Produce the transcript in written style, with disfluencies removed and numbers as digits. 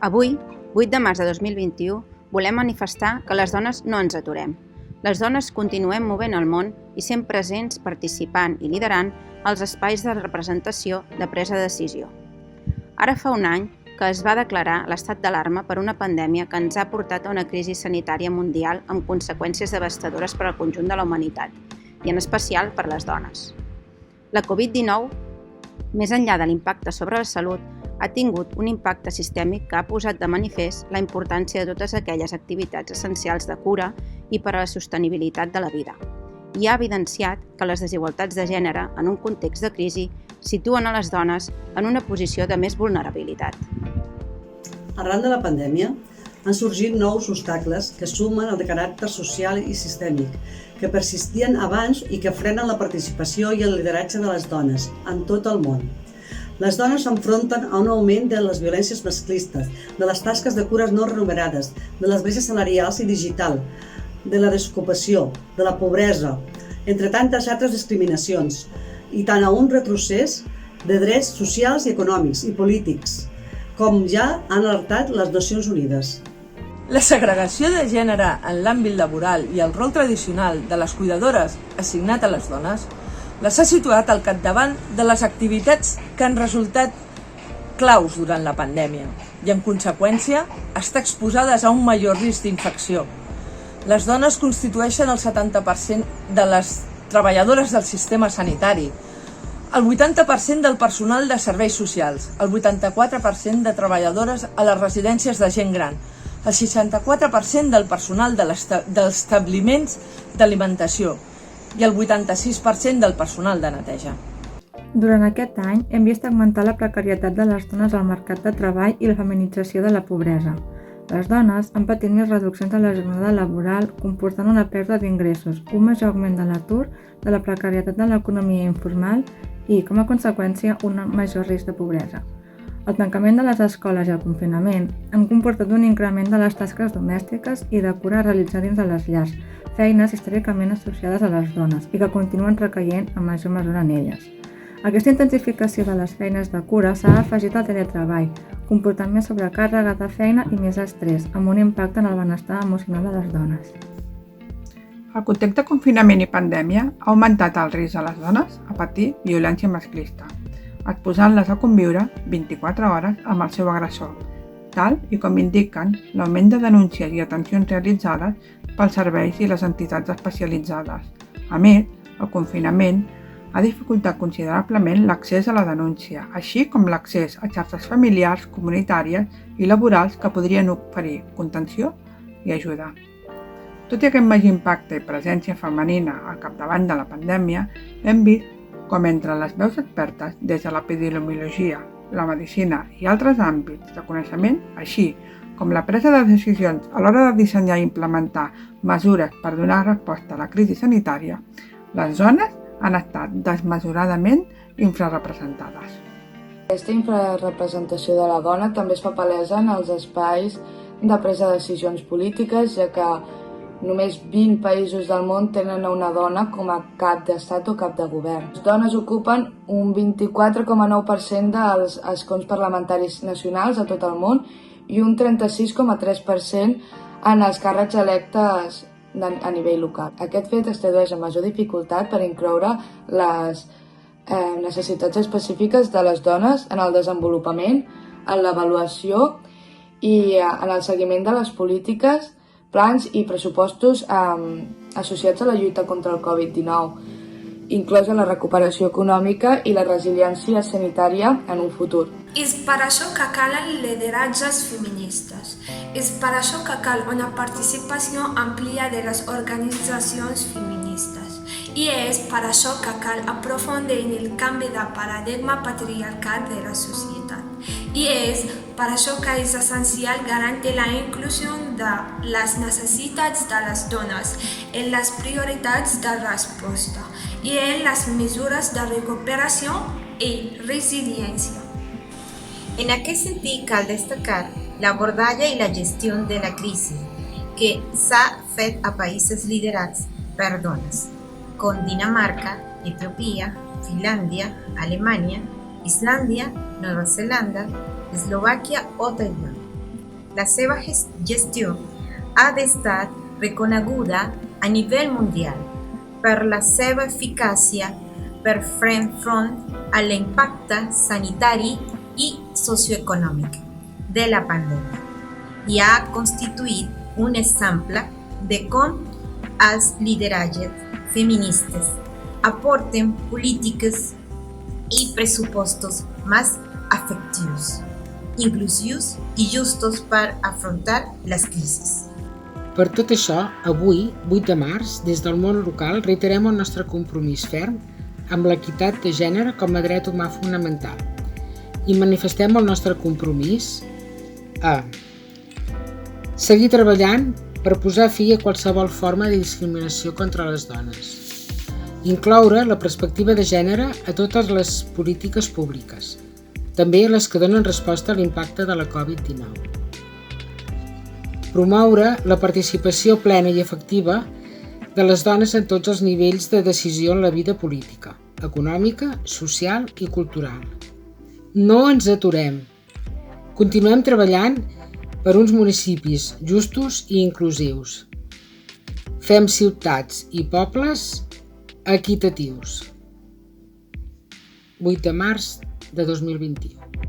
Avui, 8 de març de 2021, volem manifestar que les dones no ens aturem. Les dones continuem movent el món i sent presents, participant i liderant els espais de representació de presa de decisió. Ara fa un any que es va declarar l'estat d'alarma per una pandèmia que ens ha portat a una crisi sanitària mundial amb conseqüències devastadores per al conjunt de la humanitat, i en especial per les dones. La Covid-19, més enllà de l'impacte sobre la salut, ha tingut un impacte sistèmic que ha posat de manifest la importància de totes aquelles activitats essencials de cura i per a la sostenibilitat de la vida. I ha evidenciat que les desigualtats de gènere, en un context de crisi, situen a les dones en una posició de més vulnerabilitat. Arran de la pandèmia, han sorgit nous obstacles que sumen el de caràcter social i sistèmic, que persistien abans i que frenen la participació i el lideratge de les dones en tot el món. Les dones s'enfronten a un augment de les violències masclistes, de les tasques de cures no remunerades, de les breixes salarials i digital, de la desocupació, de la pobresa, entre tantes altres discriminacions, i tant a un retrocés de drets socials i econòmics i polítics, com ja han alertat les Nacions Unides. La segregació de gènere en l'àmbit laboral i el rol tradicional de les cuidadores assignat a les dones les ha situat al capdavant de les activitats que han resultat claus durant la pandèmia i, en conseqüència, estar exposades a un major risc d'infecció. Les dones constitueixen el 70% de les treballadores del sistema sanitari, el 80% del personal de serveis socials, el 84% de treballadores a les residències de gent gran, el 64% del personal dels establiments d'alimentació i el 86% del personal de neteja. Durant aquest any hem vist augmentar la precarietat de les dones al mercat de treball i la feminització de la pobresa. Les dones han patit més reduccions de la jornada laboral, comportant una pèrdua d'ingressos, un major augment de l'atur, de la precarietat de l'economia informal i, com a conseqüència, un major risc de pobresa. El tancament de les escoles i el confinament han comportat un increment de les tasques domèstiques i de cura a realitzar dins de les llars, feines històricament associades a les dones i que continuen recaient en major mesura en elles. Aquesta intensificació de les feines de cura s'ha afegit al teletreball, comportant més sobrecàrrega de feina i més estrès, amb un impacte en el benestar emocional de les dones. El context de confinament i pandèmia ha augmentat el risc de les dones a patir violència masclista, exposant-les a conviure 24 hores amb el seu agressor, tal i com indiquen l'augment de denúncies i atencions realitzades pels serveis i les entitats especialitzades. A més, el confinament ha dificultat considerablement l'accés a la denúncia, així com l'accés a xarxes familiars, comunitàries i laborals que podrien oferir contenció i ajuda. Tot i aquest major impacte i presència femenina al capdavant de la pandèmia, hem vist com entre les veus expertes des de l'epidemiologia, la medicina i altres àmbits de coneixement, així com la presa de decisions a l'hora de dissenyar i implementar mesures per donar resposta a la crisi sanitària, les dones han estat desmesuradament infrarrepresentades. Aquesta infrarrepresentació de la dona també es fa palesa en els espais de presa de decisions polítiques, ja que només 20 països del món tenen una dona com a cap d'estat o cap de govern. Les dones ocupen un 24,9% dels escons parlamentaris nacionals a tot el món i un 36,3% en els càrrecs electes a nivell local. Aquest fet es tradueix en major dificultat per incloure les necessitats específiques de les dones en el desenvolupament, en l'avaluació i en el seguiment de les polítiques, plans i pressupostos associats a la lluita contra el Covid-19, inclosa la recuperació econòmica i la resiliència sanitària en un futur. És per això que calen lideratges feministes. És per això que cal una participació àmplia de les organitzacions feministes. I és per això que cal aprofundir en el canvi de paradigma patriarcal de la societat. I és per això que és essencial garantir la inclusió de les necessitats de les dones en les prioritats de resposta i en las mesures de recuperació i resiliència. En aquest sentit, cal destacar l'abordatge i la gestió de la crisi que s'ha fet a països liderats per dones, com Dinamarca, Etiòpia, Finlàndia, Alemanya, Islàndia, Nova Zelanda, Eslovàquia o Taiwan. la seva gestió ha d'estar reconeguda a nivell mundial per la seva eficàcia per fer front a l'impacte sanitari i socioeconòmic de la pandèmia i ha constituït un exemple de com els lideratges feministes aporten polítiques y pressupostos más efectivos, inclusivos y justos per afrontar les crisis. Per tot això, avui, 8 de març, des del món local, reiterem el nostre compromís ferm amb l'equitat de gènere com a dret humà fonamental i manifestem el nostre compromís a seguir treballant per posar fi a qualsevol forma de discriminació contra les dones, incloure la perspectiva de gènere a totes les polítiques públiques, també a les que donen resposta a l'impacte de la Covid-19. Promoure la participació plena i efectiva de les dones en tots els nivells de decisió en la vida política, econòmica, social i cultural. No ens aturem. Continuem treballant per uns municipis justos i inclusius. Fem ciutats i pobles equitatius. 8 de març de 2021.